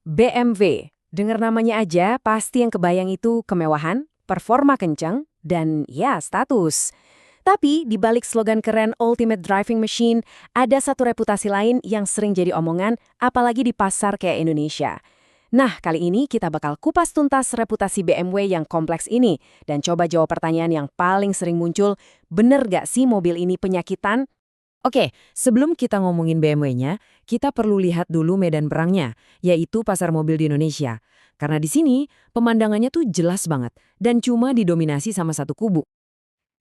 BMW. Dengar namanya aja, pasti yang kebayang itu kemewahan, performa kencang, dan ya status. Tapi di balik slogan keren Ultimate Driving Machine, ada satu reputasi lain yang sering jadi omongan, apalagi di pasar kayak Indonesia. Nah, kali ini kita bakal kupas tuntas reputasi BMW yang kompleks ini, dan coba jawab pertanyaan yang paling sering muncul, bener gak sih mobil ini penyakitan? Oke, sebelum kita ngomongin BMW-nya, kita perlu lihat dulu medan perangnya, yaitu pasar mobil di Indonesia. Karena di sini, pemandangannya tuh jelas banget, dan cuma didominasi sama satu kubu.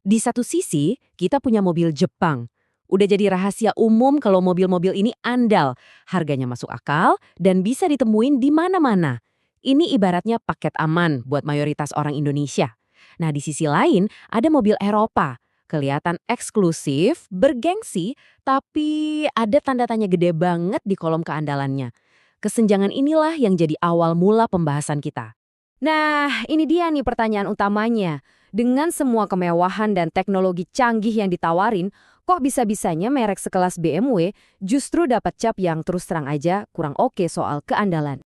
Di satu sisi, kita punya mobil Jepang. Udah jadi rahasia umum kalau mobil-mobil ini andal, harganya masuk akal, dan bisa ditemuin di mana-mana. Ini ibaratnya paket aman buat mayoritas orang Indonesia. Nah, di sisi lain, ada mobil Eropa. Kelihatan eksklusif, bergengsi, tapi ada tanda tanya gede banget di kolom keandalannya. Kesenjangan inilah yang jadi awal mula pembahasan kita. Nah, ini dia nih pertanyaan utamanya. Dengan semua kemewahan dan teknologi canggih yang ditawarin, kok bisa-bisanya merek sekelas BMW justru dapat cap yang terus terang aja kurang oke soal keandalan?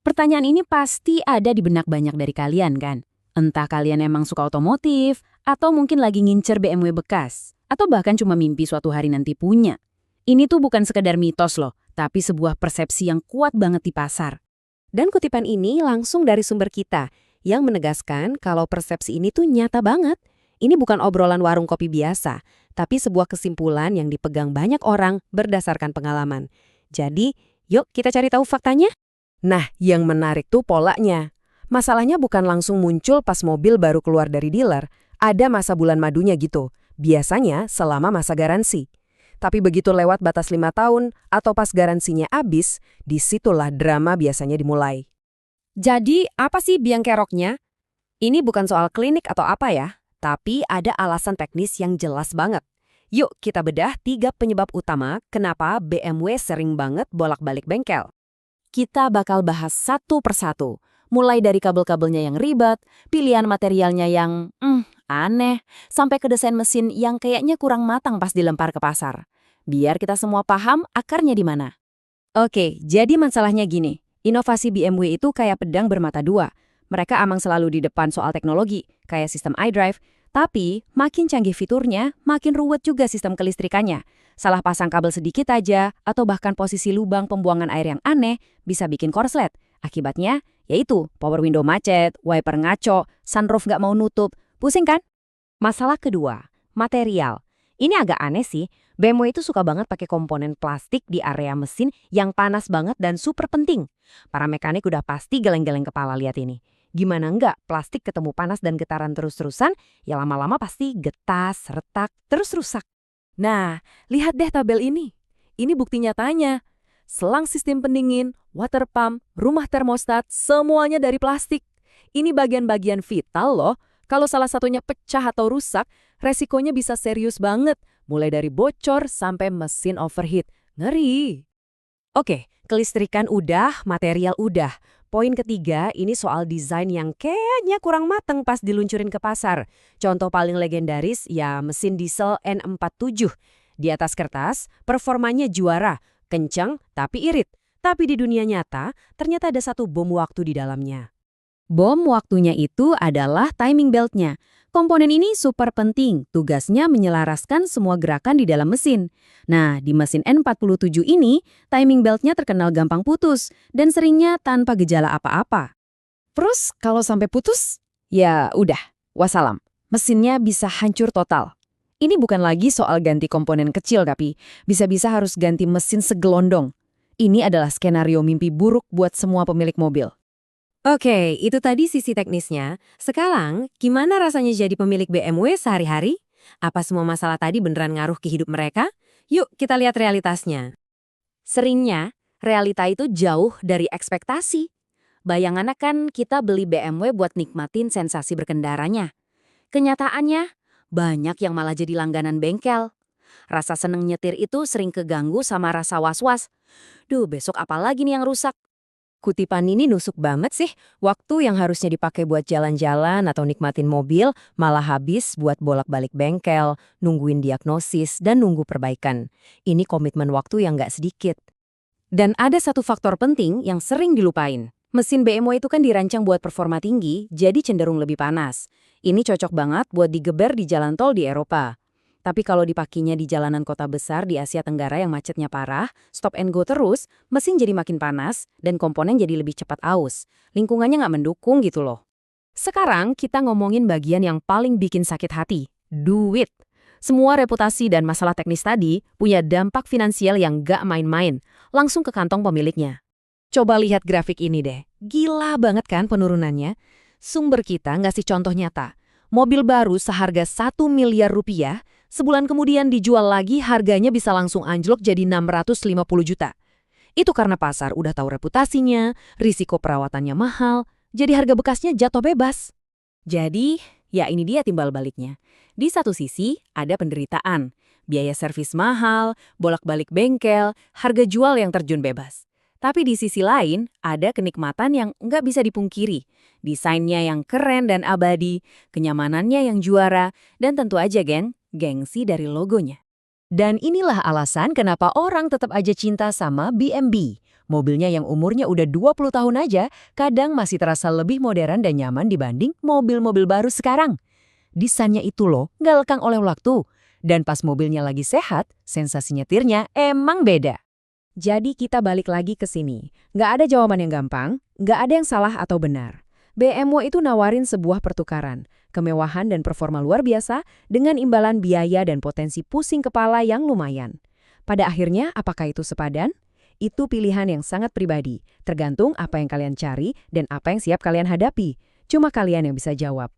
Pertanyaan ini pasti ada di benak banyak dari kalian kan? Entah kalian emang suka otomotif, atau mungkin lagi ngincer BMW bekas, atau bahkan cuma mimpi suatu hari nanti punya. Ini tuh bukan sekedar mitos loh, tapi sebuah persepsi yang kuat banget di pasar. Dan kutipan ini langsung dari sumber kita, yang menegaskan kalau persepsi ini tuh nyata banget. Ini bukan obrolan warung kopi biasa, tapi sebuah kesimpulan yang dipegang banyak orang berdasarkan pengalaman. Jadi, yuk kita cari tahu faktanya. Nah, yang menarik tuh polanya. Masalahnya bukan langsung muncul pas mobil baru keluar dari dealer. Ada masa bulan madunya gitu, biasanya selama masa garansi. Tapi begitu lewat batas 5 tahun atau pas garansinya habis, disitulah drama biasanya dimulai. Jadi, apa sih biang keroknya? Ini bukan soal klinik atau apa ya, tapi ada alasan teknis yang jelas banget. Yuk kita bedah 3 penyebab utama kenapa BMW sering banget bolak-balik bengkel. Kita bakal bahas satu persatu, mulai dari kabel-kabelnya yang ribet, pilihan materialnya yang aneh, sampai ke desain mesin yang kayaknya kurang matang pas dilempar ke pasar. Biar kita semua paham akarnya di mana. Oke, jadi masalahnya gini. Inovasi BMW itu kayak pedang bermata dua. Mereka amang selalu di depan soal teknologi, kayak sistem iDrive, tapi makin canggih fiturnya, makin ruwet juga sistem kelistrikannya. Salah pasang kabel sedikit aja, atau bahkan posisi lubang pembuangan air yang aneh, bisa bikin korslet. Akibatnya, yaitu power window macet, wiper ngaco, sunroof nggak mau nutup. Pusing kan? Masalah kedua, material. Ini agak aneh sih, BMW itu suka banget pakai komponen plastik di area mesin yang panas banget dan super penting. Para mekanik udah pasti geleng-geleng kepala lihat ini. Gimana enggak, plastik ketemu panas dan getaran terus-terusan, ya lama-lama pasti getas, retak, terus rusak. Nah, lihat deh tabel ini. Ini bukti nyatanya. Selang sistem pendingin, water pump, rumah termostat, semuanya dari plastik. Ini bagian-bagian vital loh. Kalau salah satunya pecah atau rusak, resikonya bisa serius banget. Mulai dari bocor sampai mesin overheat. Ngeri. Oke, kelistrikan udah, material udah. Poin ketiga, ini soal desain yang kayaknya kurang mateng pas diluncurin ke pasar. Contoh paling legendaris ya mesin diesel N47. Di atas kertas, performanya juara, kencang tapi irit. Tapi di dunia nyata, ternyata ada satu bom waktu di dalamnya. Bom waktunya itu adalah timing belt-nya. Komponen ini super penting, tugasnya menyelaraskan semua gerakan di dalam mesin. Nah, di mesin N47 ini, timing belt-nya terkenal gampang putus dan seringnya tanpa gejala apa-apa. Terus kalau sampai putus, ya udah, wassalam. Mesinnya bisa hancur total. Ini bukan lagi soal ganti komponen kecil tapi bisa-bisa harus ganti mesin segelondong. Ini adalah skenario mimpi buruk buat semua pemilik mobil. Oke, itu tadi sisi teknisnya. Sekarang, gimana rasanya jadi pemilik BMW sehari-hari? Apa semua masalah tadi beneran ngaruh ke hidup mereka? Yuk kita lihat realitasnya. Seringnya, realita itu jauh dari ekspektasi. Bayangannya kan kita beli BMW buat nikmatin sensasi berkendaranya. Kenyataannya, banyak yang malah jadi langganan bengkel. Rasa seneng nyetir itu sering keganggu sama rasa was-was. Duh, besok apa lagi nih yang rusak? Kutipan ini nusuk banget sih, waktu yang harusnya dipakai buat jalan-jalan atau nikmatin mobil malah habis buat bolak-balik bengkel, nungguin diagnosis, dan nunggu perbaikan. Ini komitmen waktu yang nggak sedikit. Dan ada satu faktor penting yang sering dilupain. Mesin BMW itu kan dirancang buat performa tinggi, jadi cenderung lebih panas. Ini cocok banget buat digeber di jalan tol di Eropa. Tapi kalau dipakinya di jalanan kota besar di Asia Tenggara yang macetnya parah, stop and go terus, mesin jadi makin panas, dan komponen jadi lebih cepat aus. Lingkungannya nggak mendukung gitu loh. Sekarang kita ngomongin bagian yang paling bikin sakit hati, duit. Semua reputasi dan masalah teknis tadi punya dampak finansial yang gak main-main, langsung ke kantong pemiliknya. Coba lihat grafik ini deh, gila banget kan penurunannya? Sumber kita ngasih contoh nyata. Mobil baru seharga 1 miliar rupiah, sebulan kemudian dijual lagi harganya bisa langsung anjlok jadi 650 juta. Itu karena pasar udah tahu reputasinya, risiko perawatannya mahal, jadi harga bekasnya jatuh bebas. Jadi, ya ini dia timbal baliknya. Di satu sisi, ada penderitaan. Biaya servis mahal, bolak-balik bengkel, harga jual yang terjun bebas. Tapi di sisi lain, ada kenikmatan yang nggak bisa dipungkiri. Desainnya yang keren dan abadi, kenyamanannya yang juara, dan tentu aja, gengsi dari logonya. Dan inilah alasan kenapa orang tetap aja cinta sama BMW. Mobilnya yang umurnya udah 20 tahun aja, kadang masih terasa lebih modern dan nyaman dibanding mobil-mobil baru sekarang. Desainnya itu loh, nggak lekang oleh waktu. Dan pas mobilnya lagi sehat, sensasi nyetirnya emang beda. Jadi kita balik lagi ke sini. Nggak ada jawaban yang gampang, nggak ada yang salah atau benar. BMW itu nawarin sebuah pertukaran, kemewahan dan performa luar biasa dengan imbalan biaya dan potensi pusing kepala yang lumayan. Pada akhirnya, apakah itu sepadan? Itu pilihan yang sangat pribadi, tergantung apa yang kalian cari dan apa yang siap kalian hadapi. Cuma kalian yang bisa jawab.